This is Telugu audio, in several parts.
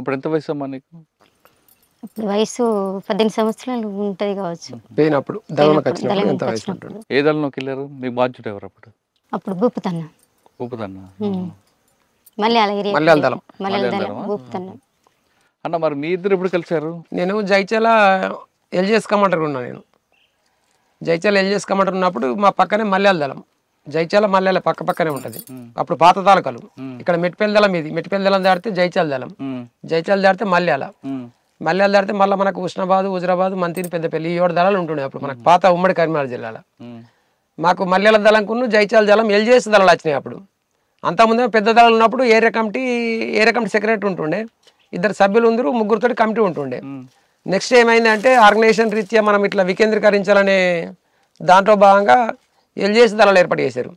అప్పుడు ఎంత వయసు అమ్మా నీకు? అప్పుడు వయసు 18 సంవత్సరాలు ఉంటుంది కావచ్చు. పోయినప్పుడు దళంలోకి వచ్చినప్పుడు ఎంత వయసు వచ్చినప్పుడు ఉంటుంది? ఏ దళంలోకి వెళ్ళారు? మీకు బాధ్యత ఎవరు అప్పుడు? అప్పుడు భూపుతన్న ఊపుదన్న. మలయాళ ఏరియా మలయాళ దళం. మలయాళ దళం భూపుతన్న. అన్న మరి మీ ఇద్దరు ఎప్పుడు కలిసారు? నేను జైచాల ఎల్జిఎస్ కమాండర్ ఉన్నా. నేను జైచాల ఎల్జిఎస్ కమాండర్ ఉన్నప్పుడు మా పక్కనే మలయాళ దళం. జైచాల మలయాళ పక్క పక్కనే ఉంటుంది. అప్పుడు పాత తాలూకాలు. ఇక్కడ మెట్టిపల్లి దళం, ఇది మెట్టిపల్లి దళం దాడితే జైచాల దళం, జైచాల దాడితే మలయాళ, మలయాళ దాడితే మళ్ళీ మనకు హుస్నాబాద్, హుజరాబాద్, మంతిని, పెద్దపల్లి ఈ 7 దళాలు ఉంటుండే అప్పుడు మనకు పాత ఉమ్మడి కరీంనగర్ జిల్లాలో. మాకు మలయాళ దళంకును జైచాల దళం ఎల్జిఎస్ దళాలు వచ్చినాయి అప్పుడు. అంతకుముందే పెద్ద దళాలు ఉన్నప్పుడు ఏరియా కమిటీ సెక్రటరీ ఉంటుండే, 2 సభ్యులు ఉందరు, 3తోటి కమిటీ ఉంటుండే. నెక్స్ట్ ఏమైందంటే ఆర్గనైజేషన్ రీత్యా మనం ఇట్లా వికేంద్రీకరించాలనే దాంట్లో భాగంగా ఎల్జిఎస్ దళాలు ఏర్పాటు చేశారు.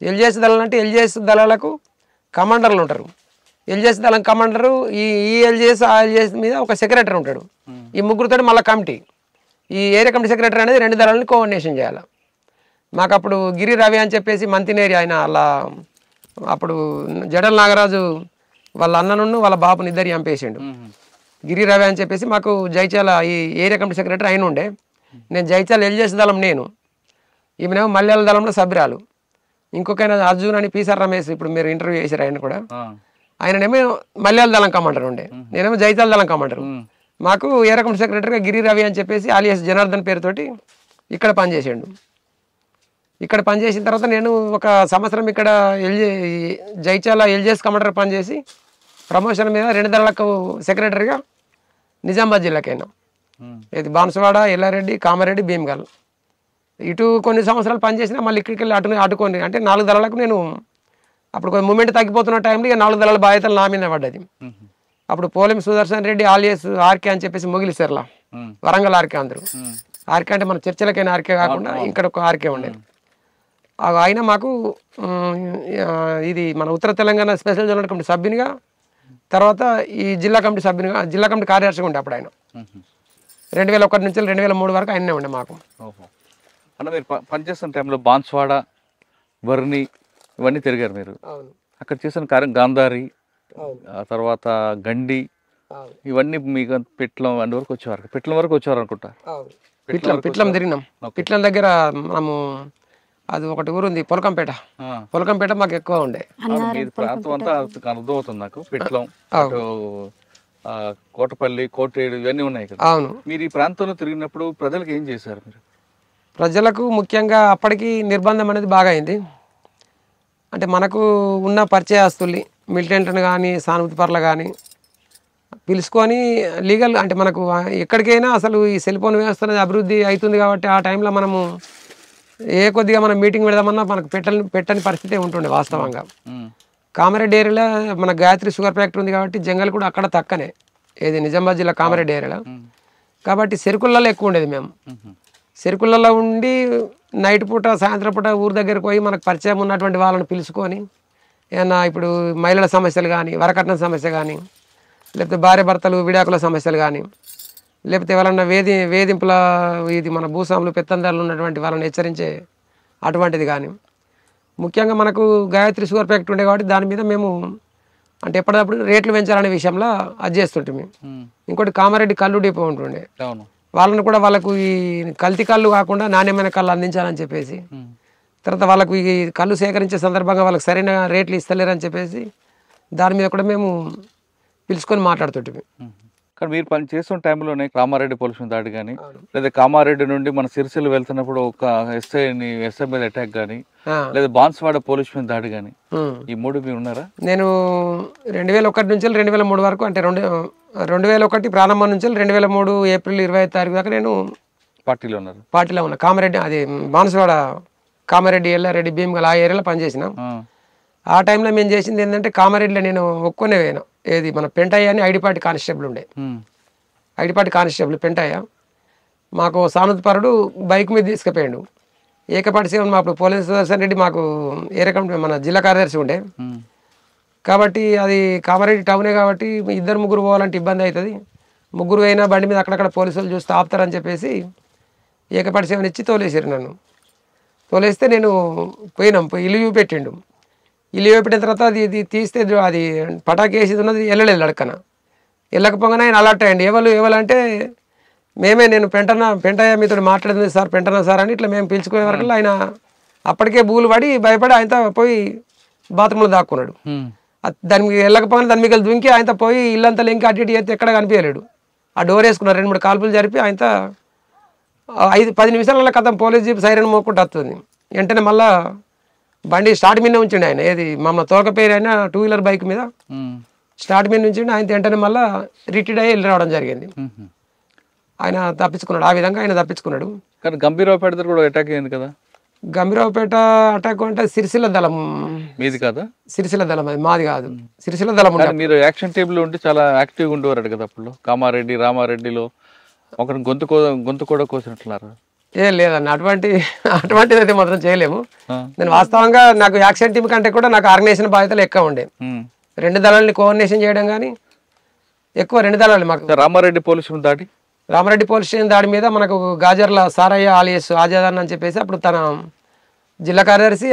ఎల్జిఎస్ దళాలు అంటే ఎల్జిఎస్ దళాలకు కమాండర్లు ఉంటారు. ఎల్జిఎస్ దళం కమాండరు ఈ ఎల్జిఎస్ ఆ ఎల్జిఎస్ మీద ఒక సెక్రటరీ ఉంటాడు. ఈ 3తోటి మళ్ళీ కమిటీ, ఈ ఏరియా కమిటీ సెక్రటరీ అనేది 2 దళాలని కోఆర్డినేషన్ చేయాలి. మాకు అప్పుడు గిరి రవి అని చెప్పేసి మంతినేరి ఆయన అలా అప్పుడు జడల నాగరాజు వాళ్ళ అన్నను వాళ్ళ బాబుని ఇద్దరు చంపేసిండు. గిరి రవి అని చెప్పేసి మాకు జైచాల ఈ ఏరియా కమిటీ సెక్రటరీ అయిన ఉండే. నేను జైచాల ఎల్జిఎస్ దళం, నేను ఈమెనేమో మలయాళ దళంలో సభ్యురాలు. ఇంకొక ఆయన అర్జున్ అని పీసార్ రమేష్, ఇప్పుడు మీరు ఇంటర్వ్యూ చేశారు ఆయన కూడా, ఆయననేమో మలయాళ దళం కమాండర్ ఉండే, నేనేమో జైచాల దళం కమాండర్. మాకు ఏరియా కమిటీ సెక్రటరీగా గిరి రవి అని చెప్పేసి ఆలియాస్ జనార్దన్ పేరుతోటి ఇక్కడ పనిచేసాడు. ఇక్కడ పనిచేసిన తర్వాత నేను 1 సంవత్సరం ఇక్కడ జైచాల ఎల్జిఎస్ కమాండర్ పనిచేసి ప్రమోషన్ మీద 2 దళాలకు సెక్రటరీగా నిజామాబాద్ జిల్లాకైనా, ఇది బాన్సువాడ, ఎల్లారెడ్డి, కామారెడ్డి, భీమ్గల్ ఇటు కొన్ని సంవత్సరాలు పనిచేసినా మళ్ళీ ఇక్కడికి వెళ్ళి అటుకొని అంటే 4 దళాలకు నేను అప్పుడు కొంచెం మూమెంట్ తగ్గిపోతున్న టైంలో ఇక 4 దళాల బాధ్యతలు నా మీద పడ్డది. అప్పుడు పోలెం సుదర్శన్ రెడ్డి ఆలియస్ ఆర్కే అని చెప్పేసి మొగిలిసర్లా, వరంగల్ ఆర్కే అందరూ. ఆర్కే అంటే మన చర్చలకైనా ఆర్కే కాకుండా ఇక్కడ ఒక ఆర్కే ఉండేది. ఆయన మాకు ఇది మన ఉత్తర తెలంగాణ స్పెషల్ జోనల్ కమిటీ సభ్యునిగా, తర్వాత ఈ జిల్లా కమిటీ సభ్యునిగా, జిల్లా కమిటీ కార్యదర్శిగా ఉండే అప్పుడు ఆయన. 2001 నుంచి 2003 వరకు ఆయనే ఉండే మాకు. అన్న మీరు పనిచేస్తున్న టైంలో బాన్స్వాడ, వర్ని ఇవన్నీ తిరిగారు మీరు. అక్కడ చేసిన కార్యం గాంధారి, ఆ తర్వాత గండి, ఇవన్నీ మీకు పెట్లం అన్ని వరకు వచ్చేవారు. పెట్లం వరకు వచ్చేవారు అనుకుంటా. పిట్లం తిరిగినాం. పిట్లం దగ్గర మనము అది ఒకటి ఊరు ఉంది పొలకంపేట. పొలకంపేట మాకు ఎక్కువ ఉండే. ప్రాంతం అంతా అర్థమవుతుంది నాకు. పెట్లం, కోటపల్లి, కోటేడు ఇవన్నీ ఉన్నాయి కదా. అవును. మీరు ఈ ప్రాంతంలో తిరిగినప్పుడు ప్రజలకు ఏం చేశారు మీరు? ప్రజలకు ముఖ్యంగా అప్పటికి నిర్బంధం అనేది బాగా అయింది. అంటే మనకు ఉన్న పరిచయస్తుల్ని, మిలిటెంట్లను కానీ, సానుభూతి పరులు కానీ పిలుచుకొని లీగల్ అంటే మనకు ఎక్కడికైనా అసలు ఈ సెల్ ఫోన్ వ్యవస్థ అనేది అభివృద్ధి అవుతుంది కాబట్టి ఆ టైంలో మనము కొద్దిగా మనం మీటింగ్ పెడదామన్నా మనకు పెట్టని పరిస్థితి ఉంటుండే వాస్తవంగా. కామారెడ్డి ఏరియాలో మన గాయత్రి షుగర్ ఫ్యాక్టరీ ఉంది కాబట్టి జంగల్ కూడా అక్కడ తక్కనే, ఏది నిజామాబాద్ జిల్లా కామారెడ్డి ఏరియాలో. కాబట్టి చెరుకులలో ఎక్కువ ఉండేది. మేము చెరుకులలో ఉండి నైట్ పూట, సాయంత్రం పూట ఊరు దగ్గరకు పోయి మనకు పరిచయం ఉన్నటువంటి వాళ్ళని పిలుచుకొని ఏమన్నా ఇప్పుడు మహిళల సమస్యలు కానీ, వరకట్నం సమస్య కానీ, లేకపోతే భార్య భర్తలు విడాకుల సమస్యలు కానీ, లేకపోతే ఎవరన్నా వేధింపుల ఇది మన భూస్వాములు పెత్తందారులు ఉన్నటువంటి వాళ్ళని హెచ్చరించే అటువంటిది కానీ, ముఖ్యంగా మనకు గాయత్రి షుగర్ ఫ్యాక్టరీ ఉండే కాబట్టి దాని మీద మేము అంటే ఎప్పటికప్పుడు రేట్లు పెంచాలనే విషయంలో అది చేస్తుంటే. ఇంకోటి కామారెడ్డి కళ్ళు డిపో ఉంటుండే, వాళ్ళని కూడా వాళ్ళకు ఈ కల్తీ కళ్ళు కాకుండా నాణ్యమైన కళ్ళు అందించాలని చెప్పేసి, తర్వాత వాళ్ళకు ఈ కళ్ళు సేకరించే సందర్భంగా వాళ్ళకి సరైన రేట్లు ఇస్తలేరని చెప్పేసి దాని మీద కూడా మేము పిలుచుకొని మాట్లాడుతుంటే. కానీ మీరు పని చేస్తున్న టైంలోనే కామారెడ్డి పోలీసు దాడి కానీ, లేదా కామారెడ్డి నుండి మన సిరిసిల్ల వెళ్తున్నప్పుడు ఒక ఎస్ఐ మీద అటాక్ కానీ, లేదా బాన్స్వాడ పోలీసు మీద దాడి కానీ, ఈ 3 మీరు ఉన్నారా? నేను 2001 నుంచి 2003 వరకు, అంటే 2001 ప్రారంభం నుంచి 2003 ఏప్రిల్ 25 తారీఖు దాకా నేను పార్టీలో ఉన్నా. కామారెడ్డి అది బాన్స్వాడ, కామారెడ్డి, ఎల్లారెడ్డి, భీమ్గల్ ఆ ఏరియాలో పనిచేసిన. ఆ టైంలో మేము చేసింది ఏంటంటే కామారెడ్డిలో నేను ఒక్కొనే పోయినా, ఏది మన పెంటయ్య అని ఐడిపాటి కానిస్టేబుల్ ఉండే, ఐడిపాటి కానిస్టేబుల్ పెంటయ్య మాకు సానుభూతిపరుడు బైక్ మీద తీసుకుపోయాడు. ఏకపాటి సేవన్ మా పోలీస్ సుదర్శన్ రెడ్డి మాకు ఏ రకం మన జిల్లా కార్యదర్శి ఉండే కాబట్టి అది కామారెడ్డి టౌనే కాబట్టి 2-3 పోవాలంటే ఇబ్బంది అవుతుంది, 3 అయినా బండి మీద అక్కడక్కడ పోలీసులు చూస్తే ఆపుతారని చెప్పేసి ఏకపాటి సేవన్ ఇచ్చి తోలేసారు నన్ను. తోలేస్తే నేను పోయినాం, ఇల్లు చూపెట్టిండు. ఇల్లు చూపెట్టిన తర్వాత అది తీస్తే అది పటాకి వేసేది ఉన్నది వెళ్ళలేదు అడక్కన. వెళ్ళకపోగానే ఆయన అలర్ట్ అయ్యండి. ఎవరంటే మేమే, నేను పెంటయ్య మీతో మాట్లాడింది సార్, పెంటనా సార్ అని ఇట్లా మేము పిలుచుకునే వరకు ఆయన అప్పటికే బూలు పడి భయపడి ఆయనతో పోయి బాత్రూంలో దాక్కున్నాడు. దానికి వెళ్ళకపోగానే దాని మీకు దుంకి ఆయనతో పోయి ఇల్లంతా లింకి అటు ఇటు చేస్తే ఎక్కడ కనిపించలేడు. ఆ డోర్ వేసుకున్నారు, 2-3 కాల్పులు జరిపి ఆయనతో 5-10 నిమిషాలలో కథం పోలీస్ జీప్ సైరన్ మోక్కుంటూ వస్తుంది. వెంటనే మళ్ళా బండి స్టార్ట్ మీద ఉంచండి ఆయన, ఏది మమ్మల్ని తోక పేరు అయినా 2 వీలర్ బైక్ మీద స్టార్ట్ మీద నుంచి ఆయన వెంటనే మళ్ళీ రిటైర్డ్ అయ్యి వెళ్ళి రావడం జరిగింది. ఆయన తప్పించుకున్నాడు, ఆ విధంగా ఆయన తప్పించుకున్నాడు. కానీ గంభీరావుపేట దగ్గర కూడా అటాక్ అయింది కదా. గంభీరావుపేట అటాక్ అంటే సిరిసిల్ల దళం మీది కదా? సిరిసిల్ల దళం, అది మాది కాదు, సిరిసిల్ల దళం. మీరు యాక్షన్ టేబుల్ ఉంటే చాలా యాక్టివ్గా ఉండేవారు కదా అప్పుడు. కామారెడ్డి రామారెడ్డిలో ఒకరిని గొంతు కూడా కోసినట్లున్నారు. ఏం లేదన్న, అటువంటిది అయితే మాత్రం చేయలేము. నేను వాస్తవంగా నాకు యాక్షన్ టీం కంటే కూడా నాకు ఆర్గనైజేషన్ బాధ్యతలు ఎక్కువ ఉండే. 2 దళాలని కోఆర్డినేషన్ చేయడం కానీ ఎక్కువ 2 దళాలు మాకు. రామారెడ్డి పోలీసులు దాడి, రామారెడ్డి పోలీస్ స్టేషన్ దాడి మీద మనకు గాజర్ల సారయ్య ఆలియస్ ఆజాద్ అని చెప్పేసి అప్పుడు తన జిల్లా కార్యదర్శి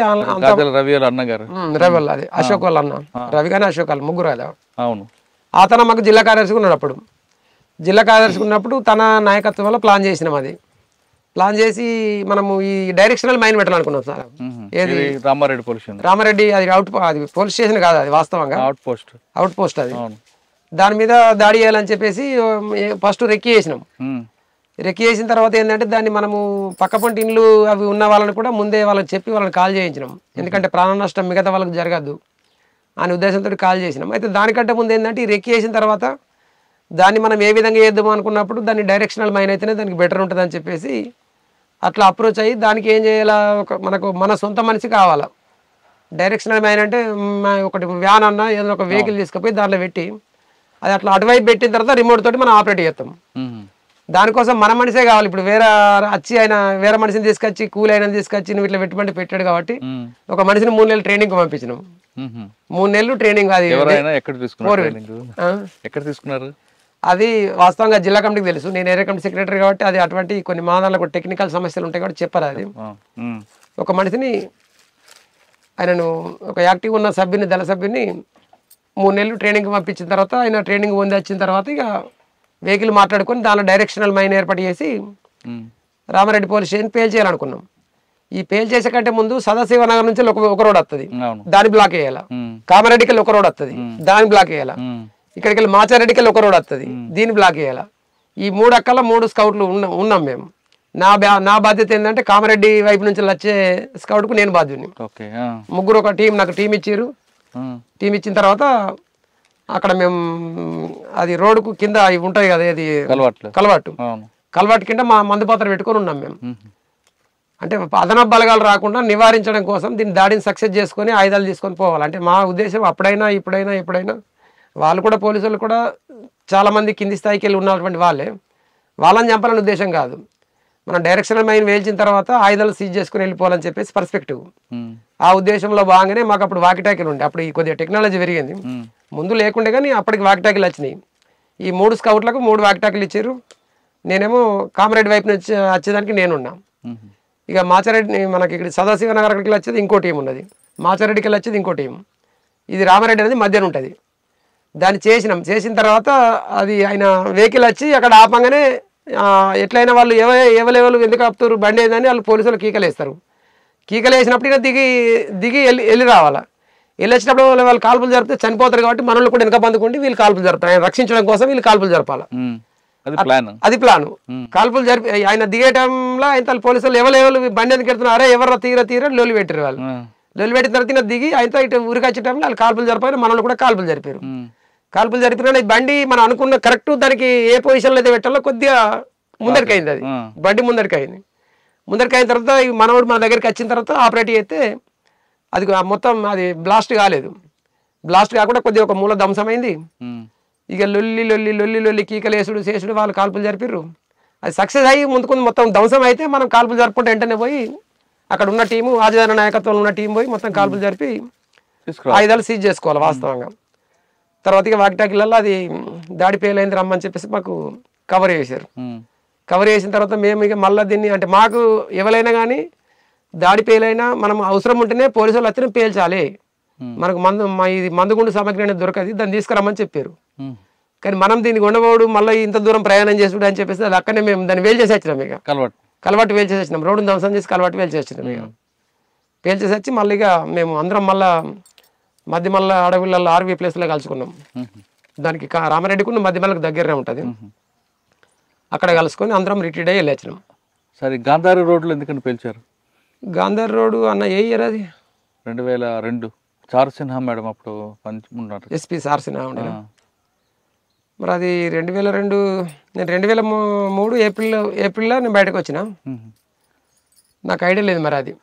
రవి అన్నగారు, రవి వల్ల అది అశోక్ వాళ్ళ అన్న, రవి కానీ అశోక్ వాళ్ళు ముగ్గురు కదా. అవును, అతను మాకు జిల్లా కార్యదర్శి ఉన్నాడు. అప్పుడు జిల్లా కార్యదర్శి ఉన్నప్పుడు తన నాయకత్వంలో ప్లాన్ చేసినాం. అది ప్లాన్ చేసి మనము ఈ డైరెక్షనల్ మైన్ పెట్టాలనుకున్నాం సార్. ఏది రామారెడ్డి అది అది పోలీస్ స్టేషన్ కాదు, అది వాస్తవంగా అవుట్ పోస్ట్ అది. దాని మీద దాడి చేయాలని చెప్పేసి ఫస్ట్ రెక్కి చేసినాం. రెక్కి చేసిన తర్వాత ఏంటంటే దాన్ని మనము పక్కపంటి ఇండ్లు అవి ఉన్న వాళ్ళని కూడా ముందే వాళ్ళకి చెప్పి వాళ్ళని కాల్ చేయించినాం. ఎందుకంటే ప్రాణ నష్టం మిగతా వాళ్ళకి జరగద్దు అనే ఉద్దేశంతో కాల్ చేసినాం. అయితే దానికంటే ముందు ఏంటంటే ఈ రెక్కి చేసిన తర్వాత దాన్ని మనం ఏ విధంగా చేద్దాము అనుకున్నప్పుడు దాన్ని డైరెక్షనల్ మైన్ అయితేనే దానికి బెటర్ ఉంటుంది అని చెప్పేసి అట్లా అప్రోచ్ అయ్యి దానికి ఏం చేయాలా, మనకు మన సొంత మనిషి కావాలా. డైరెక్షనల్ మైన్ అంటే ఒకటి వ్యాన్ అన్న ఏదైనా ఒక వెహికల్ తీసుకుపోయి దాంట్లో పెట్టి అది అట్లా అటువైపు పెట్టిన తర్వాత రిమోట్ తోటి మనం ఆపరేట్ చేస్తాం. దానికోసం మన మనిషే కావాలి. ఇప్పుడు వేరే మనిషిని తీసుకొచ్చి కూలి అయినా తీసుకొచ్చి నువ్వు ఇట్లా పెట్టుబడి పెట్టాడు కాబట్టి ఒక మనిషిని 3 నెలలు ట్రైనింగ్ పంపించినాం. 3 నెలలు ట్రైనింగ్. అది ఎక్కడ తీసుకున్నారు? అది వాస్తవంగా జిల్లా కమిటీకి తెలుసు, నేను ఏరియా కమిటీ సెక్రటరీ కాబట్టి అది అటువంటి కొన్ని మాదాలకు టెక్నికల్ సమస్యలు ఉంటాయి కాబట్టి చెప్పారు. అది ఒక మనిషిని ఆయనను ఒక యాక్టివ్ ఉన్న సభ్యుని దళ సభ్యుని 3 నెలలు ట్రైనింగ్ పంపించిన తర్వాత ఆయన ట్రైనింగ్ పొంది వచ్చిన తర్వాత ఇక వెహికల్ మాట్లాడుకొని దానిలో డైరెక్షనల్ మైన్ ఏర్పాటు చేసి రామారెడ్డి పోలీస్ స్టేషన్ పేల్ చేయాలనుకున్నాం. ఈ పేల్ చేసే కంటే ముందు సదాశివనగర్ నుంచి ఒక రోడ్ వస్తుంది, దాన్ని బ్లాక్ వేయాలా. కామారెడ్డికి వెళ్ళి ఒక రోడ్ వస్తుంది, దాన్ని బ్లాక్ వేయాలా. ఇక్కడికి వెళ్ళి మాచారెడ్డికి వెళ్ళి ఒక రోడ్ వస్తుంది, దీన్ని బ్లాక్ చేయాలా. ఈ 3 అక్కల 3 స్కౌట్లు ఉన్నాం మేము. నా బాధ్యత ఏంటంటే కామారెడ్డి వైపు నుంచి వచ్చే స్కౌట్ కు నేను బాధ్యుని. ముగ్గురు ఒక టీం, నాకు టీం ఇచ్చారు. టీం ఇచ్చిన తర్వాత అక్కడ మేము అది రోడ్డుకు కింద ఇవి ఉంటాయి కదా, అది కలవాటు కింద మా మందు పాత్ర పెట్టుకొని ఉన్నాం మేము. అంటే అదనపు బలగాలు రాకుండా నివారించడం కోసం దీన్ని దాడిని సక్సెస్ చేసుకొని ఆయుధాలు తీసుకొని పోవాలి. అంటే మా ఉద్దేశం అప్పుడైనా ఎప్పుడైనా వాళ్ళు కూడా పోలీసులు కూడా చాలా మంది కింది స్థాయికి వెళ్ళి ఉన్నటువంటి వాళ్ళని చంపాలని ఉద్దేశం కాదు. మనం డైరెక్షనల్ మైన్ వేల్చిన తర్వాత ఆయుధాలు సీజ్ చేసుకుని వెళ్ళిపోవాలని చెప్పేసి పర్స్పెక్టివ్. ఆ ఉద్దేశంలో భాగంగానే మాకు అప్పుడు వాకిటాకీలు ఉండే. అప్పుడు ఈ కొద్దిగా టెక్నాలజీ పెరిగింది, ముందు లేకుండే కానీ అప్పటికి వాకిటాకీలు వచ్చినాయి. ఈ 3 స్కౌట్లకు 3 వాకిటాకీలు ఇచ్చారు. నేనేమో కామారెడ్డి వైపు నుంచి వచ్చేదానికి నేనున్నా. ఇక మాచారెడ్డి మనకి ఇక్కడ సదాశివనగర్ అక్కడికి వచ్చేది ఇంకో టీం ఉన్నది, మాచారెడ్డికి వెళ్ళి వచ్చేది ఇంకో టీం. ఇది రామారెడ్డి అనేది మధ్యాహ్నం ఉంటుంది. దాన్ని చేసిన తర్వాత అది ఆయన వెహికల్ వచ్చి అక్కడ ఆపంగానే ఎట్లయినా వాళ్ళు ఎవరు ఎందుకు ఆపుతారు బండి ఏదని వాళ్ళు పోలీసులు కీకలేస్తారు. కీకలేసినప్పుడు ఇక దిగి వెళ్ళి రావాలా. వెళ్ళి వచ్చినప్పుడు వాళ్ళు కాల్పులు జరిపితే చనిపోతారు కాబట్టి మనల్ని కూడా వెనక బందుకుండి వీళ్ళు కాల్పులు జరుపుతారు. ఆయన రక్షించడం కోసం వీళ్ళు కాల్పులు జరపాలి, అది ప్లాన్. కాల్పులు జరిపి ఆయన దిగే టైంలో ఆయన పోలీసులు ఎవరు బండి ఎందుకు వెళ్తున్నారు, అరే ఎవరు తీరా లొల్లి పెట్టారు. వాళ్ళు లొల్లి పెట్టిన తర్వాత దిగి ఆయనతో ఇటు ఊరికి వచ్చే టైంలో వాళ్ళు కాల్పులు జరిపారు, మనల్ని కూడా కాల్పులు జరిపారు. కాల్పులు జరిపిన బండి మనం అనుకున్న కరెక్ట్ దానికి ఏ పొజిషన్లో అయితే పెట్టాలో కొద్దిగా ముందరికి అయింది. అది బండి ముందరికి అయిన తర్వాత మనోడు మన దగ్గరికి వచ్చిన తర్వాత ఆపరేట్ చేస్తే అది మొత్తం అది బ్లాస్ట్ కాలేదు. బ్లాస్ట్ కాకుండా కొద్దిగా ఒక మూల ధ్వంసమైంది. ఇక లొల్లి కీకలేసుడు చేసుడు వాళ్ళు కాల్పులు జరిపిర్రు. అది సక్సెస్ అయ్యి ముందుకు మొత్తం ధ్వంసం అయితే మనం కాల్పులు జరుపుకుంటే వెంటనే పోయి అక్కడ ఉన్న టీము ఆజాద్ నాయకత్వంలో ఉన్న టీం పోయి మొత్తం కాల్పులు జరిపి ఆయుధాలు సీజ్ చేసుకోవాలి వాస్తవంగా. తర్వాత ఇక వాకిటాకిలలో అది దాడి పేలైంది రమ్మని చెప్పేసి మాకు కవర్ చేశారు. కవర్ చేసిన తర్వాత మేము ఇక మళ్ళీ దీన్ని అంటే మాకు ఎవరైనా కానీ దాడి పేలైనా మనం అవసరం ఉంటేనే పోలీసు వాళ్ళు వచ్చిన పేల్చాలి, మనకు ఇది మందుగుండు సామగ్రి అనేది దొరకదు, దాన్ని తీసుకురమ్మని చెప్పారు. కానీ మనం దీనికి ఉండబోడు మళ్ళీ ఇంత దూరం ప్రయాణం చేసుడు అని చెప్పేసి అది అక్కడనే మేము దాన్ని వేలు చేసి వచ్చినాం ఇక కలవాటు వేలు చేసి వచ్చినాం రోడ్డుని ధ్వంసం చేసి కలవాటు వేలు చేసి వచ్చినాం ఇక వేలు చేసి వచ్చి మళ్ళీ ఇక మేము అందరం మళ్ళీ మధ్యమల్ల అడవులలో ఆర్వీ ప్లేస్లో కలుసుకున్నాం దానికి రామారెడ్డికి మధ్యమల్లకి దగ్గరనే ఉంటుంది అక్కడ కలుసుకొని అందరం రిటైర్డ్ అయ్యి వెళ్ళొచ్చినాం. సరే గాంధారి రోడ్లు ఎందుకని పేల్చారు? గాంధారి రోడ్డు అన్న ఏ ఇయర్ అది? 2002 చారు సిన్హా మేడం అప్పుడు ఉన్నారు ఎస్పీ చారు సిన్హా ఉండే. మరి అది 2002 నేను 2003 ఏప్రిల్లో నేను బయటకు వచ్చిన. నాకు ఐడియా లేదు మరి అది